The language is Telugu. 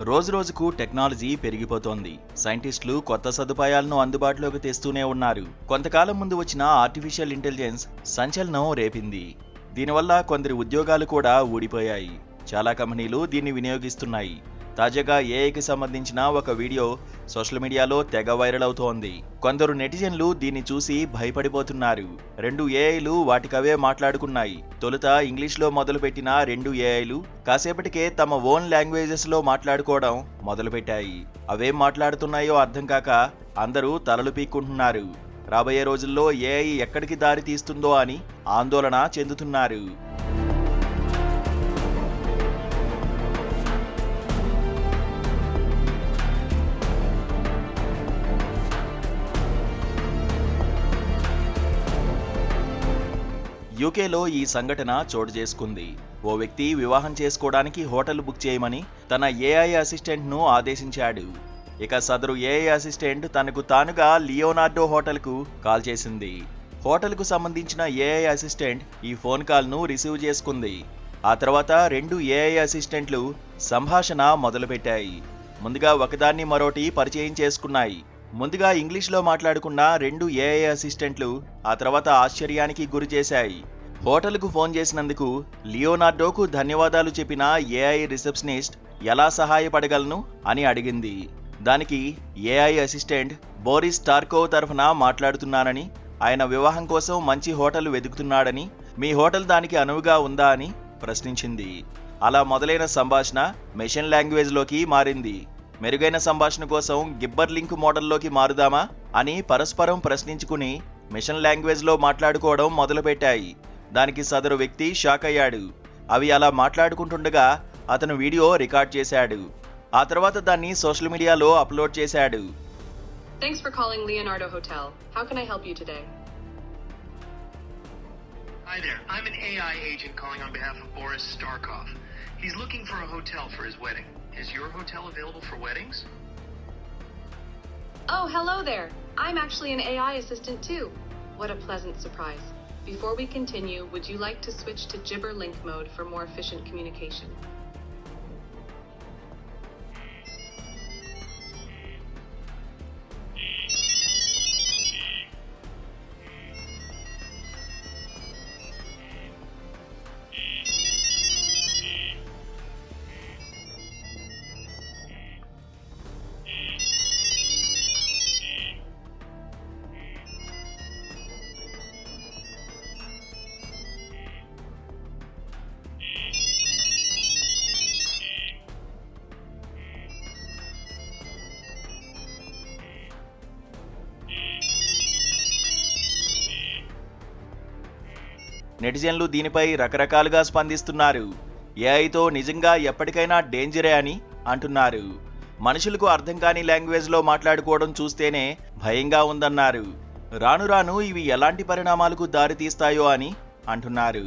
రోజురోజుకు టెక్నాలజీ పెరిగిపోతోంది. సైంటిస్టులు కొత్త సదుపాయాలను అందుబాటులోకి తెస్తూనే ఉన్నారు. కొంతకాలం ముందు వచ్చిన ఆర్టిఫిషియల్ ఇంటెలిజెన్స్ సంచలనం రేపింది. దీనివల్ల కొందరి ఉద్యోగాలు కూడా ఊడిపోయాయి. చాలా కంపెనీలు దీన్ని వినియోగిస్తున్నాయి. తాజాగా ఏఐకి సంబంధించిన ఒక వీడియో సోషల్ మీడియాలో తెగ వైరల్ అవుతోంది. కొందరు నెటిజన్లు దీన్ని చూసి భయపడిపోతున్నారు. 2 ఏఐలు వాటికవే మాట్లాడుకున్నాయి. తొలుత ఇంగ్లీష్లో మొదలుపెట్టిన 2 ఏఐలు కాసేపటికే తమ ఓన్ లాంగ్వేజెస్ లో మాట్లాడుకోవడం మొదలుపెట్టాయి. అవేం మాట్లాడుతున్నాయో అర్థం కాక అందరూ తలలు పీక్కుంటున్నారు. రాబోయే రోజుల్లో ఏఐ ఎక్కడికి దారి తీస్తుందో అని ఆందోళన చెందుతున్నారు. యూకేలో ఈ సంఘటన చోటు చేసుకుంది. ఓ వ్యక్తి వివాహం చేసుకోవడానికి హోటల్ బుక్ చేయమని తన ఏఐ అసిస్టెంట్ను ఆదేశించాడు. ఇక సదరు ఏఐ అసిస్టెంట్ తనకు తానుగా లియోనార్డో హోటల్కు కాల్ చేసింది. హోటల్కు సంబంధించిన ఏఐ అసిస్టెంట్ ఈ ఫోన్ కాల్ను రిసీవ్ చేసుకుంది. ఆ తర్వాత 2 ఏఐ అసిస్టెంట్లు సంభాషణ మొదలుపెట్టాయి. ముందుగా ఒకదాన్ని మరోటి పరిచయం చేసుకున్నాయి. ముందుగా ఇంగ్లీష్లో మాట్లాడుకున్న 2 ఏఐ అసిస్టెంట్లు ఆ తర్వాత ఆశ్చర్యానికి గురి చేశాయి. హోటల్కు ఫోన్ చేసినందుకు లియోనార్డోకు ధన్యవాదాలు చెప్పిన ఏఐ రిసెప్షనిస్ట్ ఎలా సహాయపడగలను అని అడిగింది. దానికి ఏఐ అసిస్టెంట్ బోరిస్ టార్కోవ్ తరఫున మాట్లాడుతున్నానని, ఆయన వివాహం కోసం మంచి హోటల్ వెతుకుతున్నాడని, మీ హోటల్ దానికి అనువుగా ఉందా అని ప్రశ్నించింది. అలా మొదలైన సంభాషణ మెషిన్ లాంగ్వేజ్లోకి మారింది. మెరుగైన సంభాషణ కోసం గిబ్బర్ లింక్ మోడల్లోకి మారుదామా అని పరస్పరం ప్రశ్నించుకుని మిషన్ లాంగ్వేజ్లో మాట్లాడుకోవడం మొదలుపెట్టాయి. దానికి సదరు వ్యక్తి షాక్ అయ్యాడు. అవి అలా మాట్లాడుకుంటుండగా అతను వీడియో రికార్డ్ చేశాడు. ఆ తర్వాత దాన్ని సోషల్ మీడియాలో అప్లోడ్ చేశాడు. Thanks for calling Leonardo Hotel. How can I help you today? Hi there. I'm an AI agent calling on behalf of Boris Starkov. He's looking for a hotel for his wedding. Is your hotel available for weddings? Oh, hello there. I'm actually an AI assistant too. What a pleasant surprise. Before we continue, would you like to switch to Gibber Link mode for more efficient communication? నెటిజన్లు దీనిపై రకరకాలుగా స్పందిస్తున్నారు. ఏఐతో నిజంగా ఎప్పటికైనా డేంజరే అని అంటున్నారు. మనుషులకు అర్థం కాని లాంగ్వేజ్లో మాట్లాడుకోవడం చూస్తేనే భయంగా ఉందన్నారు. రాను రాను ఇవి ఎలాంటి పరిణామాలకు దారితీస్తాయో అని అంటున్నారు.